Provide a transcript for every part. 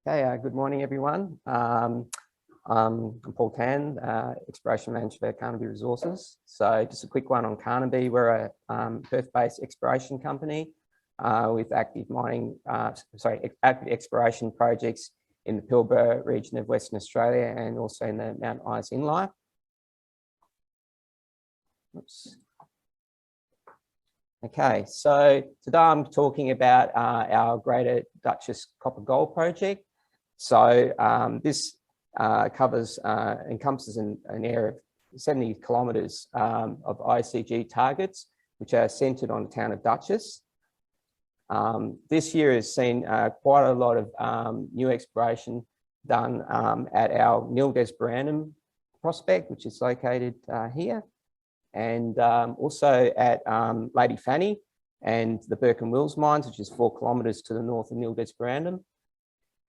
Okay, good morning, everyone. I'm Paul Tan, Exploration Manager for Carnaby Resources. So just a quick one on Carnaby. We're a Perth-based exploration company with active exploration projects in the Pilbara region of Western Australia and also in the Mount Isa Inlier. Oops. Okay, so today I'm talking about our greater Dutchess copper gold project. So this encompasses an area of 70 kilometres of ICG targets, which are centred on the town of Dutchess. This year has seen quite a lot of new exploration done at our NiD prospect, which is located here, and also at Lady Fanny and the Burken Wheel mines, which is 4 kilometres to the north of NiD.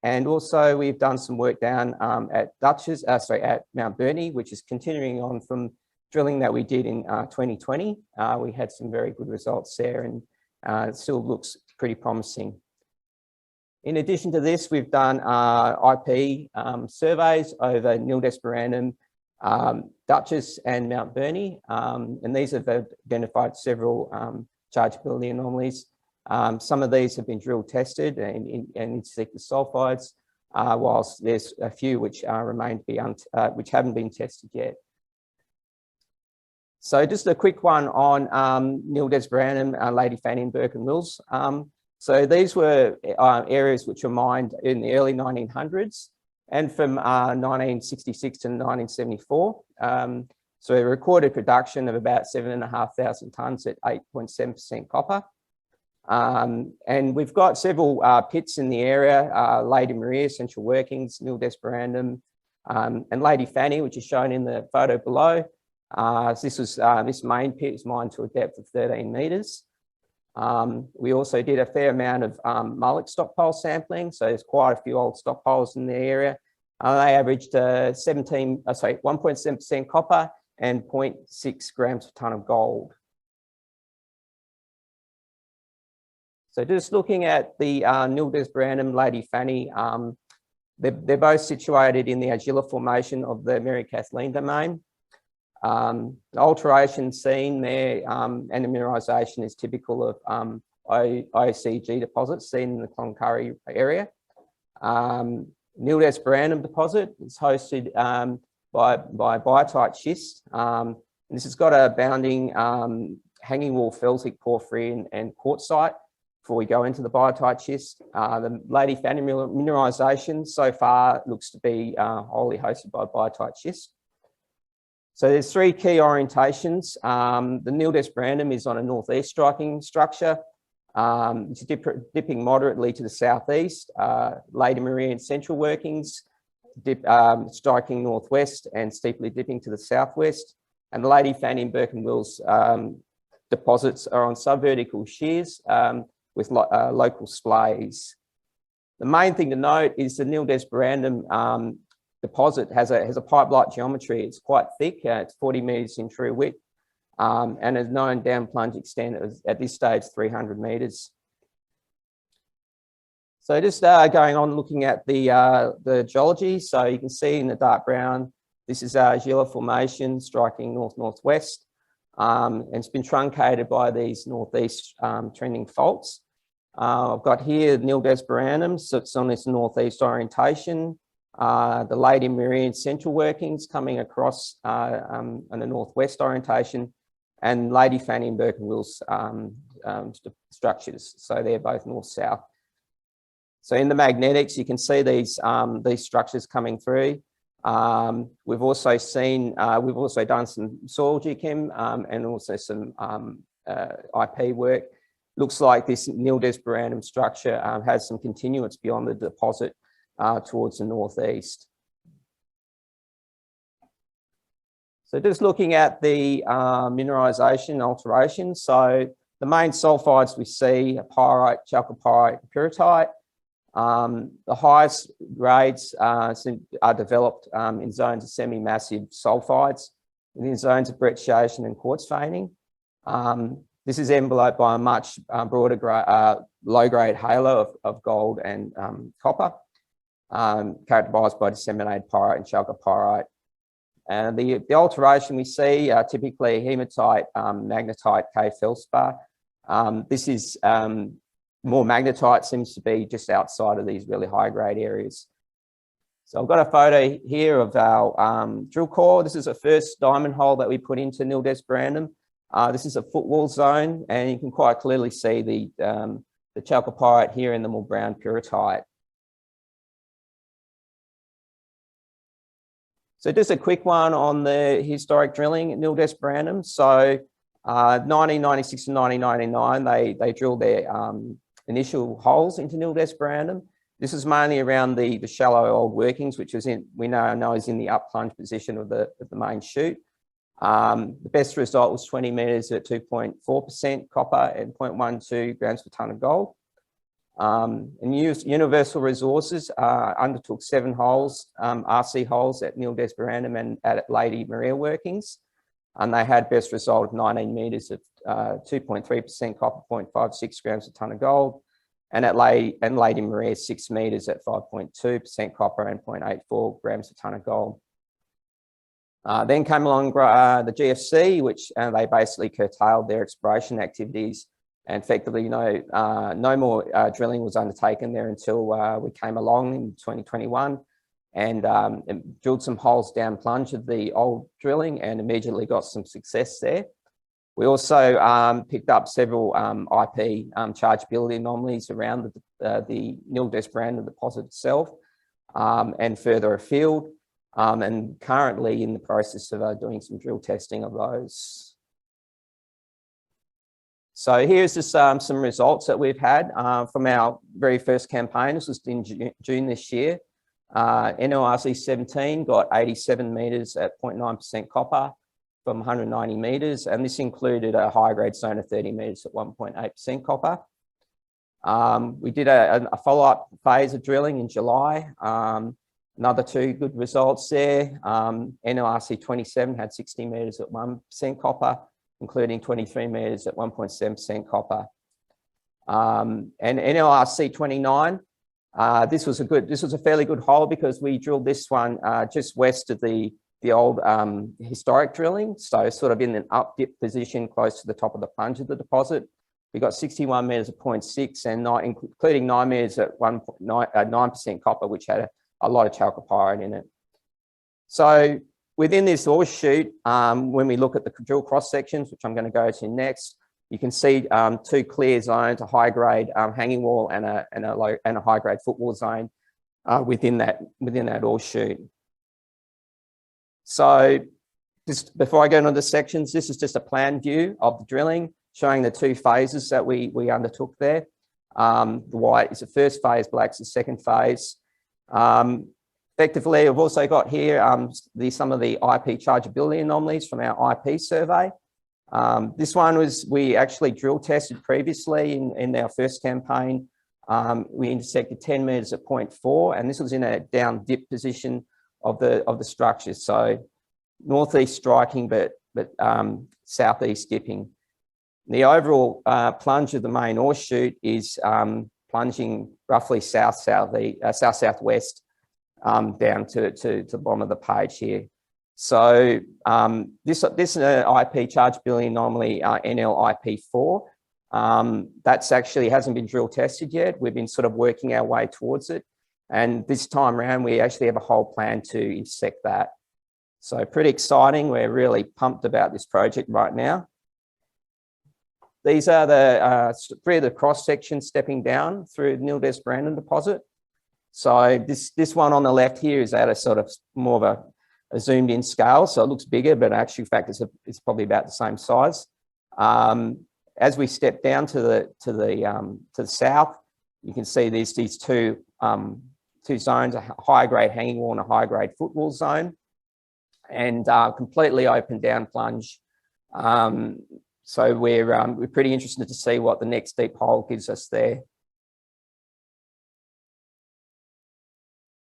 And also we've done some work down at Dutchess, at Mount Burke, which is continuing on from drilling that we did in 2020. We had some very good results there, and it still looks pretty promising. In addition to this, we've done IP surveys over NiD, Dutchess and Mount Burke, and these have identified several chargeability anomalies. Some of these have been drill tested and intersected sulfides, whilst there's a few which remain to be which haven't been tested yet. So just a quick one on NiD, Lady Fanny and Burken Wheel. So these were areas which were mined in the early 1900s and from 1966 to 1974. So a recorded production of about 7,500 tonnes at 8.7% copper. And we've got several pits in the area, Lady Maria, Central Workings, NiD, and Lady Fanny, which is shown in the photo below. This main pit is mined to a depth of 13 metres. We also did a fair amount of mullock stockpile sampling, so there's quite a few old stockpiles in the area. They averaged 1.7% copper and 0.6 grams per tonne of gold. So just looking at the NiD, Lady Fanny, they're both situated in the Argilla formation of the Mary Kathleen domain. The alterations seen there and the mineralisation is typical of ICG deposits seen in the Cloncurry area. NiD deposit is hosted by biotite schist. This has got a bounding hanging wall felsic porphyry and quartzite. Before we go into the biotite schist, the Lady Fanny mineralisation so far looks to be wholly hosted by biotite schist. So there's three key orientations. The NiD is on a northeast striking structure. It's dipping moderately to the southeast. Lady Maria and Central Workings striking northwest and steeply dipping to the southwest. And the Lady Fanny and Burken Wheel deposits are on subvertical shears with local splays. The main thing to note is the NiD deposit has a pipe-like geometry. It's quite thick, it's 40 metres in true width, and a known down plunge extent of, at this stage, 300 metres. So just going on looking at the geology, so you can see in the dark brown, this is our Argilla formation striking north-northwest, and it's been truncated by these northeast trending faults. I've got here NiD, so it's on this northeast orientation. The Lady Maria and Central Workings coming across on the northwest orientation, and Lady Fanny and Burken Wheel structures. So they're both north-south. So in the magnetics, you can see these structures coming through. We've also done some soil geochem and also some IP work. Looks like this NiD structure has some continuance beyond the deposit towards the northeast. So just looking at the mineralisation alterations. So the main sulfides we see are pyrite, chalcopyrite, pyrrhotite. The highest grades are developed in zones of semi-massive sulfides, in zones of brecciation and quartz veining. This is enveloped by a much broader low-grade halo of gold and copper. characterized by disseminated pyrite and chalcopyrite. And the alteration we see typically hematite, magnetite, K feldspar. This is more magnetite, seems to be just outside of these really high grade areas. So I've got a photo here of our drill core. This is the first diamond hole that we put into Nildesbrandum. This is a footwall zone, and you can quite clearly see the chalcopyrite here in the more brown pyrrhotite. So just a quick one on the historic drilling at Nildesbrandum. So 1996 and 1999, they drilled their initial holes into Nildesbrandum. This is mainly around the shallow old workings, which is we now know is in the up plunge position of the main chute. The best result was 20 metres at 2.4% copper and 0.12 grams per tonne of gold. And Universal Resources undertook 7 holes, RC holes at Nildesbrandum and at Lady Maria workings. And they had best result of 19 metres at 2.3% copper, 0.56 grams per tonne of gold. And at Lady Maria, 6 metres at 5.2% copper and 0.84 grams per tonne of gold. Then came along the GFC, which they basically curtailed their exploration activities, and effectively no more drilling was undertaken there until we came along in 2021 and drilled some holes down plunge of the old drilling and immediately got some success there. We also picked up several IP chargeability anomalies around the Nildesbrandum deposit itself and further afield, and currently in the process of doing some drill testing of those. So here's just some results that we've had from our very first campaign. This was in June this year. NORC 17 got 87 metres at 0.9% copper from 190 metres, and this included a high grade zone of 30 metres at 1.8% copper. We did a follow-up phase of drilling in July. Another 2 good results there. NORC 27 had 60 metres at 1% copper, including 23 metres at 1.7% copper. And NORC 29, this was a fairly good hole because we drilled this one just west of the old historic drilling, so sort of in an up dip position close to the top of the plunge of the deposit. We got 61 metres at 0.6 and including 9 metres at 9% copper, which had a lot of chalcopyrite in it. So within this ore chute, when we look at the drill cross sections, which I'm going to go to next, you can see 2 clear zones, a high grade hanging wall and a high grade footwall zone within that ore chute. So just before I go into the sections, this is just a plan view of the drilling showing the 2 phases that we undertook there. The white is the first phase, black is the second phase. Effectively, I've also got here some of the IP chargeability anomalies from our IP survey. This one we actually drill tested previously in our first campaign. We intersected 10 metres at 0.4, and this was in a down dip position of the structure. So northeast striking, but southeast dipping. The overall plunge of the main ore chute is plunging roughly south-southwest down to the bottom of the page here. So this IP chargeability anomaly, NLIP4, that's actually hasn't been drill tested yet. We've been sort of working our way towards it. And this time around, we actually have a whole plan to intersect that. So pretty exciting. We're really pumped about this project right now. These are the 3 of the cross sections stepping down through the Nildesbrandum deposit. So this one on the left here is at a sort of more of a zoomed in scale. So it looks bigger, but actually in fact it's probably about the same size. As we step down to the south, you can see these 2 zones, a high grade hanging wall and a high grade footwall zone, and completely open down plunge. So we're pretty interested to see what the next deep hole gives us there.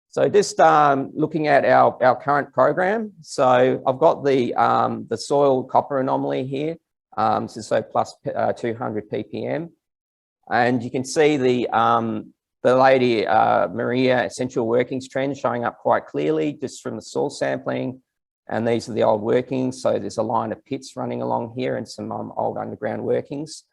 So just looking at our current program. So I've got the soil copper anomaly here, so plus 200 ppm, and you can see the the Lady Maria central workings trend showing up quite clearly just from the soil sampling. And these are the old workings. So there's a line of pits running along here and some old underground workings.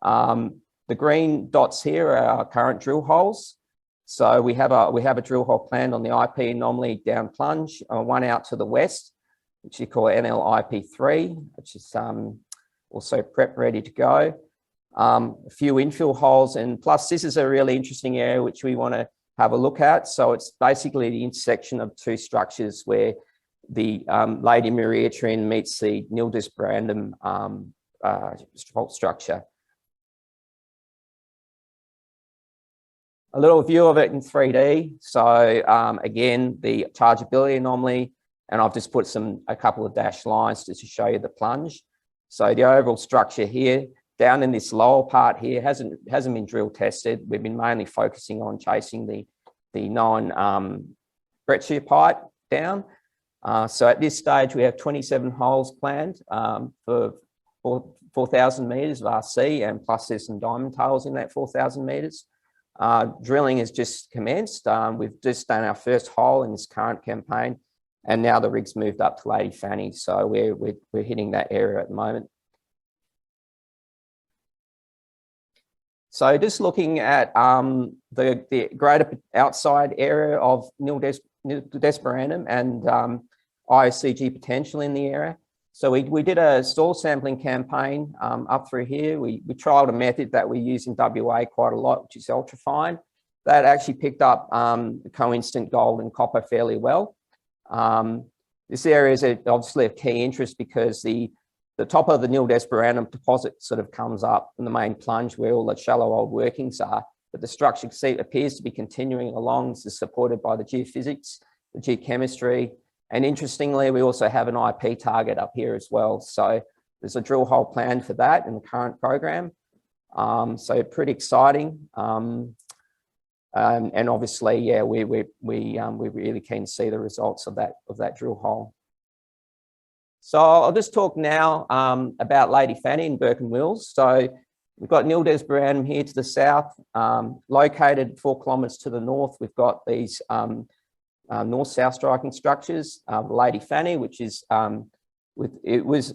The green dots here are our current drill holes. So we have a drill hole planned on the IP anomaly down plunge, one out to the west, which you call NLIP3, which is also prep ready to go. A few infill holes, and plus this is a really interesting area which we want to have a look at. So it's basically the intersection of two structures where the Lady Maria trend meets the Nildisbrandum fault structure. A little view of it in 3D. So again, the chargeability anomaly, and I've just put a couple of dashed lines just to show you the plunge. So the overall structure here, down in this lower part here, hasn't been drill tested. We've been mainly focusing on chasing the known breccia pipe down. So at this stage, we have 27 holes planned for 4,000 meters of RC, and plus there's some diamond tails in that 4,000 meters. Drilling has just commenced. We've just done our first hole in this current campaign, and now the rig's moved up to Lady Fanny. So we're hitting that area at the moment. So just looking at the greater outside area of Nildisbrandum and ICG potential in the area. So we did a soil sampling campaign up through here. We trialled a method that we use in WA quite a lot, which is ultrafine. That actually picked up coincident gold and copper fairly well. This area is obviously of key interest because the top of the Nildisbrandum deposit sort of comes up in the main plunge where all the shallow old workings are, but the structure appears to be continuing along. This is supported by the geophysics, the geochemistry, and interestingly, we also have an IP target up here as well. So there's a drill hole planned for that in the current program. So pretty exciting. And obviously, yeah, we're really keen to see the results of that drill hole. So I'll just talk now about Lady Fanny and Burken Wheel. So we've got Nildisbrandum here to the south, located 4 kilometres to the north. We've got these north-south striking structures. Lady Fanny, which is it was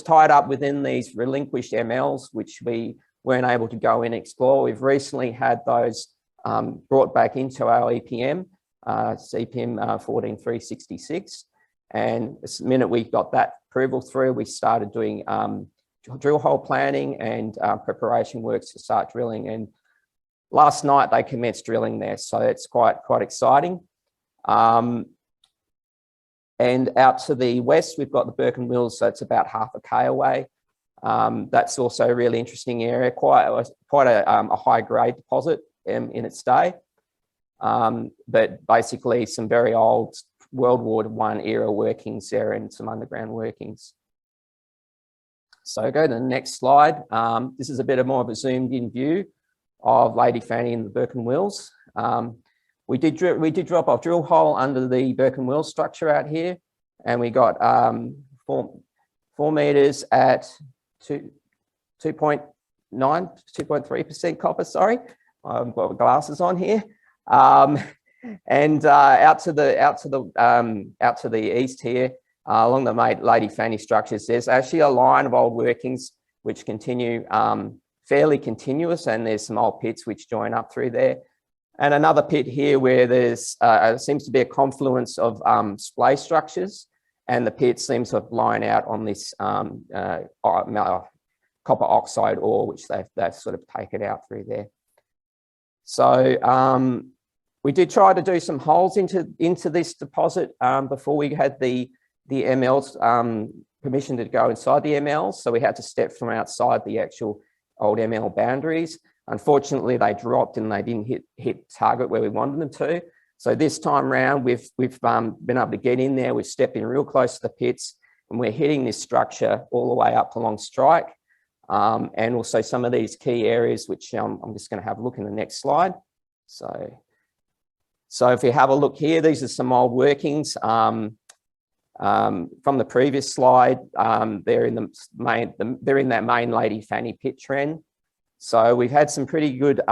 tied up within these relinquished MLs, which we weren't able to go in and explore. We've recently had those brought back into our EPM, CPM 14366. And the minute we got that approval through, we started doing drill hole planning and preparation works to start drilling. And last night they commenced drilling there, so it's quite exciting. And out to the west, we've got the Burken Wheel, so it's about half a K away. That's also a really interesting area, quite a high grade deposit in its day. But basically some very old World War I era workings there and some underground workings. So go to the next slide. This is a bit more of a zoomed in view of Lady Fanny and the Burken Wheels. We did drop off drill hole under the Burken Wheel structure out here, and we got 4 meters at 2.3% copper. Sorry, I've got glasses on here. And out to the east here, along the Lady Fanny structures, there's actually a line of old workings which continue fairly continuous, and there's some old pits which join up through there. And another pit here where there's seems to be a confluence of splay structures, and the pit seems to have blown out on this copper oxide ore, which they've sort of taken out through there. So we did try to do some holes into this deposit before we had the MLs permission to go inside the MLs. So we had to step from outside the actual old ML boundaries. Unfortunately, they dropped and they didn't hit target where we wanted them to. So this time round, we've been able to get in there. We've stepped in real close to the pits, and we're hitting this structure all the way up along strike. And also some of these key areas, which I'm just going to have a look in the next slide. So if you have a look here, these are some old workings from the previous slide. They're in that main Lady Fanny pit trend. So we've had some pretty good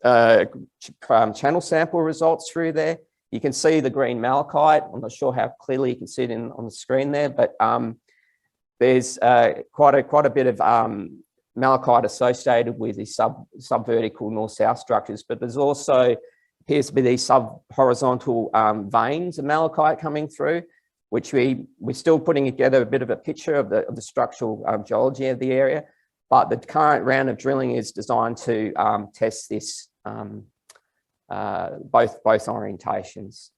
channel sample results through there. You can see the green malachite. I'm not sure how clearly you can see it on the screen there, but there's quite a bit of malachite associated with these subvertical north-south structures, but there's also appears to be these sub-horizontal veins of malachite coming through, which we're still putting together a bit of a picture of the structural geology of the area. But the current round of drilling is designed to test this both orientations.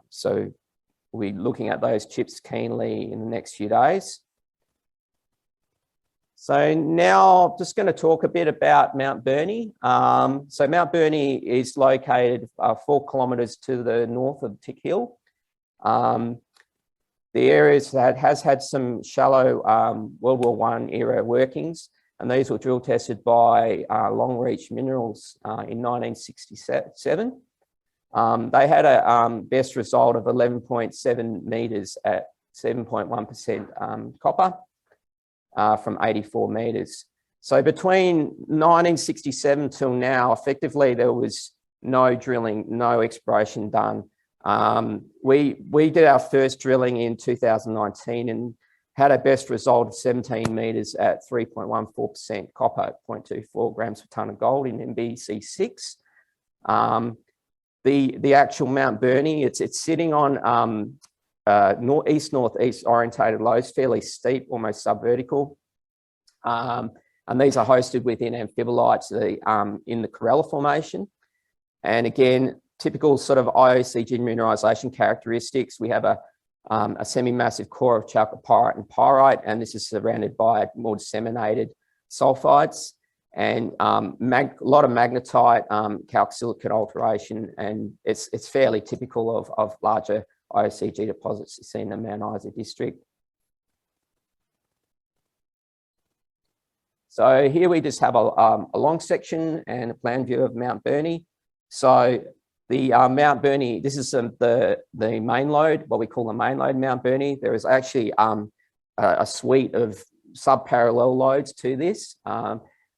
So we're looking at those chips keenly in the next few days. So now I'm just going to talk a bit about Mount Burnie. So Mount Burnie is located 4 kilometres to the north of Tick Hill. The areas that has had some shallow World War I era workings, and these were drill tested by Longreach Minerals in 1967. They had a best result of 11.7 metres at 7.1% copper from 84 metres. So between 1967 till now, effectively there was no drilling, no exploration done. We did our first drilling in 2019 and had a best result of 17 metres at 3.14% copper at 0.24 grams per tonne of gold in MBC6. The actual Mount Burnie, it's sitting on east-northeast orientated lows, fairly steep, almost subvertical. And these are hosted within amphibolites in the Corella Formation. And again, typical sort of ICG mineralisation characteristics. We have a semi-massive core of chalcopyrite and pyrite, and this is surrounded by more disseminated sulfides, and a lot of magnetite, calc-silicate alteration, and it's fairly typical of larger ICG deposits seen in the Mount Isa district. So here we just have a long section and a plan view of Mount Burnie. So the Mount Burnie, this is the main lode, what we call the main lode Mount Burnie. There is actually a suite of sub-parallel lodes to this.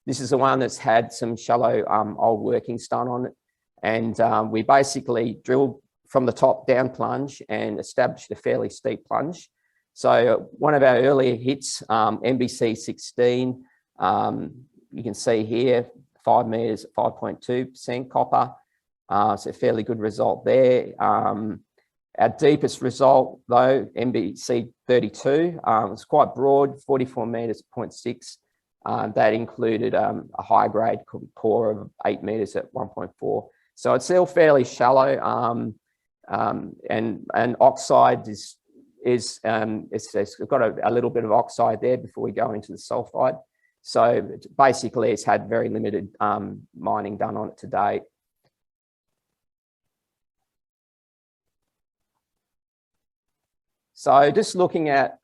This is the one that's had some shallow old workings done on it. And we basically drilled from the top down plunge and established a fairly steep plunge. So one of our earlier hits, MBC 16, you can see here, 5 metres at 5.2% copper. So a fairly good result there. Our deepest result though, MBC 32, was quite broad, 44 metres at 0.6. That included a high grade core of 8 metres at 1.4. So it's still fairly shallow. And oxide it's got a little bit of oxide there before we go into the sulfide. So basically it's had very limited mining done on it to date. So just looking at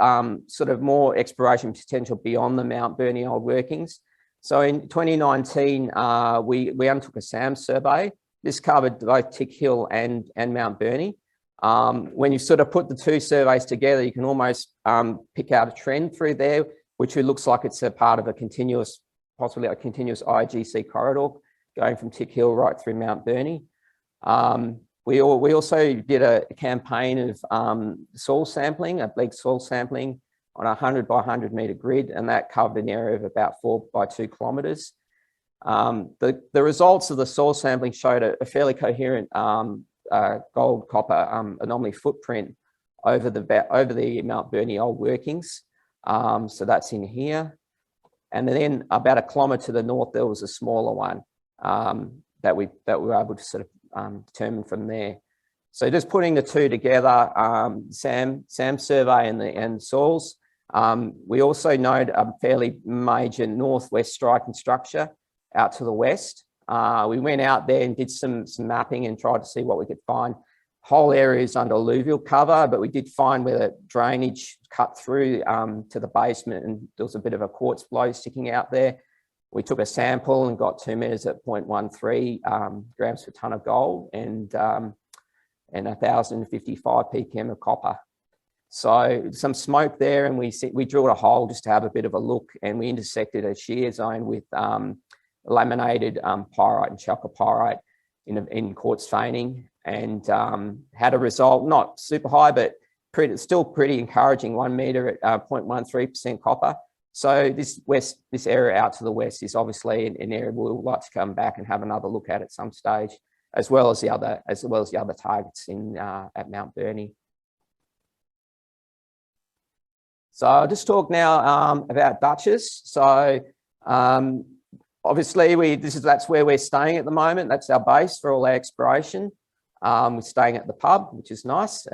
sort of more exploration potential beyond the Mount Burnie old workings. So in 2019, we undertook a SAM survey. This covered both Tick Hill and Mount Burnie. When you sort of put the two surveys together, you can almost pick out a trend through there, which looks like it's a part of a continuous, possibly a continuous IGC corridor going from Tick Hill right through Mount Burnie. We also did a campaign of soil sampling, a leg soil sampling on a 100 by 100 metre grid, and that covered an area of about 4 by 2 kilometres. The results of the soil sampling showed a fairly coherent gold copper anomaly footprint over the Mount Burnie old workings. So that's in here. And then about 1 kilometre to the north, there was a smaller one that we were able to sort of determine from there. So just putting the two together, SAM survey and the soils. We also note a fairly major northwest striking structure out to the west. We went out there and did some mapping and tried to see what we could find. Whole areas under alluvial cover, but we did find where the drainage cut through to the basement, and there was a bit of a quartz flow sticking out there. We took a sample and got 2 metres at 0.13 grams per tonne of gold and 1,055 ppm of copper. So some smoke there, and we drilled a hole just to have a bit of a look, and we intersected a shear zone with laminated pyrite and chalcopyrite in quartz veining, and had a result not super high, but still pretty encouraging, 1 meter at 0.13% copper. So this area out to the west is obviously an area we would like to come back and have another look at some stage, as well as the other targets at Mount Burnie. So I'll just talk now about Dutchess. So obviously that's where we're staying at the moment. That's our base for all our exploration. We're staying at the pub, which is nice.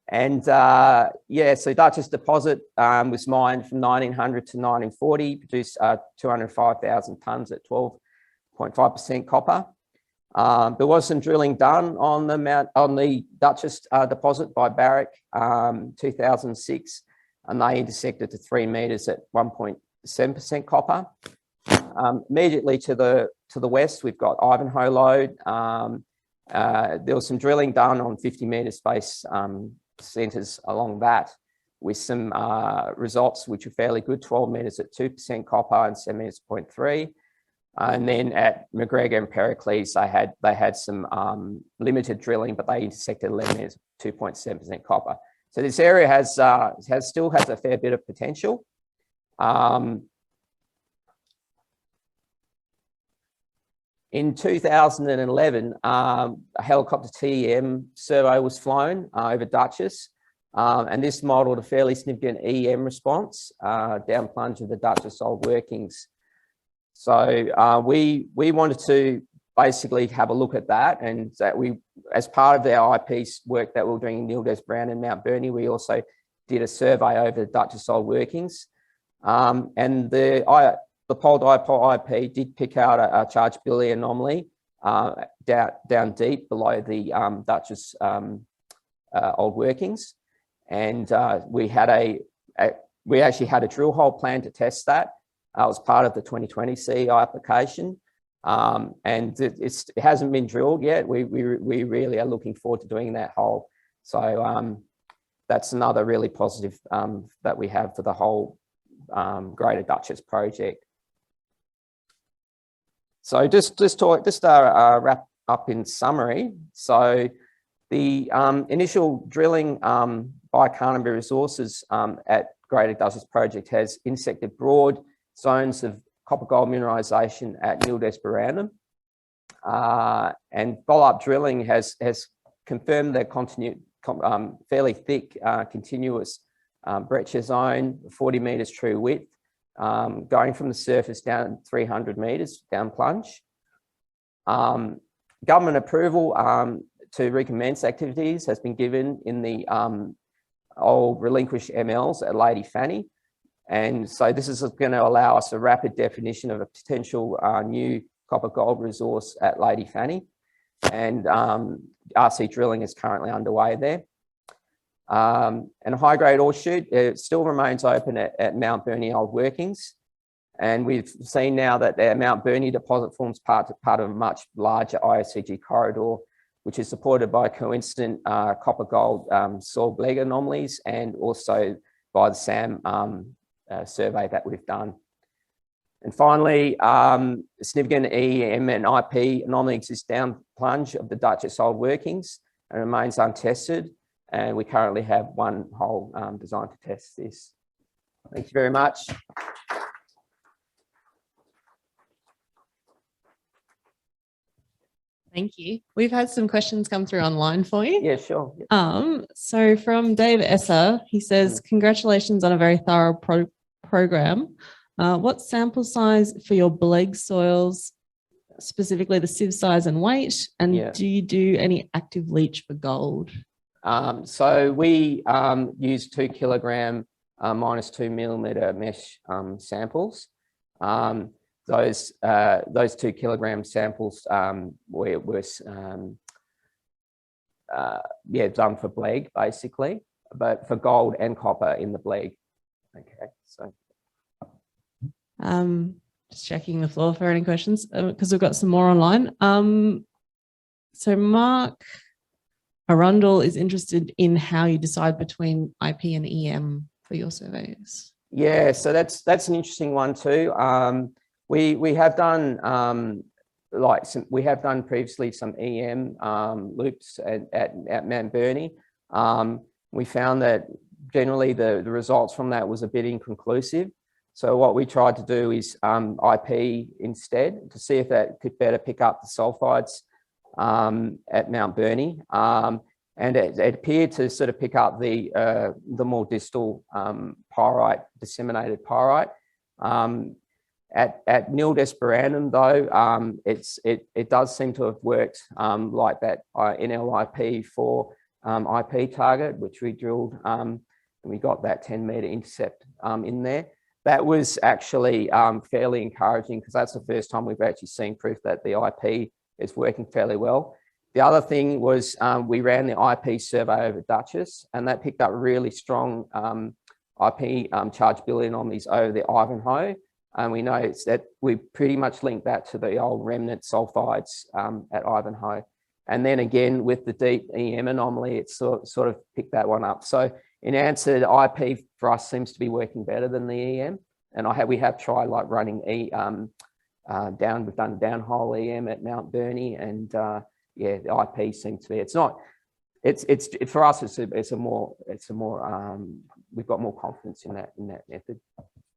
And yeah, so Dutchess deposit was mined from 1900 to 1940, produced 205,000 tonnes at 12.5% copper. There was some drilling done on the Dutchess deposit by Burke, 2006, and they intersected to 3 meters at 1.7% copper. Immediately to the west, we've got Ivanhoe Lode. There was some drilling done on 50 meter space centres along that, with some results which were fairly good, 12 meters at 2% copper and 7 meters 0.3. And then at McGregor and Pericles, they had some limited drilling, but they intersected 11 meters, 2.7% copper. So this area still has a fair bit of potential. In 2011, a helicopter TEM survey was flown over Dutchess, and this modelled a fairly significant EM response down plunge of the Dutchess old workings. So we wanted to basically have a look at that, and that as part of our eyepiece work that we were doing in Nildes Brown and Mount Burnie, we also did a survey over the Dutchess old workings, and the pole dipole IP did pick out a chargeability anomaly down deep below the Dutchess old workings, and we actually had a drill hole plan to test that. It was part of the 2020 CEI application, and it hasn't been drilled yet. We really are looking forward to doing that hole. So that's another really positive that we have for the whole Greater Dutchess project. So just wrap up in summary. So the initial drilling by Carnaby Resources at Greater Dutchess project has intersected broad zones of copper gold mineralisation at Nildes Brown, and follow-up drilling has confirmed the fairly thick continuous breccia zone, 40 metres true width, going from the surface down 300 metres down plunge. Government approval to recommence activities has been given in the old relinquished MLs at Lady Fanny. And so this is going to allow us a rapid definition of a potential new copper gold resource at Lady Fanny. And RC drilling is currently underway there. And a high-grade ore shoot, it still remains open at Mount Burnie old workings. And we've seen now that the Mount Burnie deposit forms part of a much larger ICG corridor, which is supported by coincident copper gold soil bleg anomalies, and also by the SAM survey that we've done. And finally, significant EM and IP anomaly exists down plunge of the Dutchess old workings and remains untested. And we currently have one hole designed to test this. Thank you very much. Thank you. We've had some questions come through online for you. Yeah, sure. So from Dave Esser, he says, congratulations on a very thorough program. What sample size for your bleg soils, specifically the sieve size and weight? And do you do any active leach for gold? So we use 2 kilogram minus 2 millimeter mesh samples. Those 2 kilogram samples were done for bleg basically, but for gold and copper in the bleg. Okay, so just checking the floor for any questions because we've got some more online. So Mark Arundel is interested in how you decide between IP and EM for your surveys. Yeah, so that's an interesting one too. We have done we have done previously some EM loops at Mount Burnie. We found that generally the results from that was a bit inconclusive. So what we tried to do is IP instead to see if that could better pick up the sulfides at Mount Burnie. And it appeared to sort of pick up the more distal pyrite, disseminated pyrite. At nil desperandum, though, it does seem to have worked like that NLIP for IP target, which we drilled, and we got that 10-meter intercept in there. That was actually fairly encouraging because that's the first time we've actually seen proof that the IP is working fairly well. The other thing was we ran the IP survey over Dutchess, and that picked up really strong IP chargeability anomalies over the Ivanhoe. And we know that we pretty much linked that to the old remnant sulfides at Ivanhoe. And then again, with the deep EM anomaly, it sort of picked that one up. So in answer, the IP for us seems to be working better than the EM. And we have tried like running we've done downhole EM at Mount Burnie, and yeah, the IP seems to be, for us, it's a more, we've got more confidence in that method.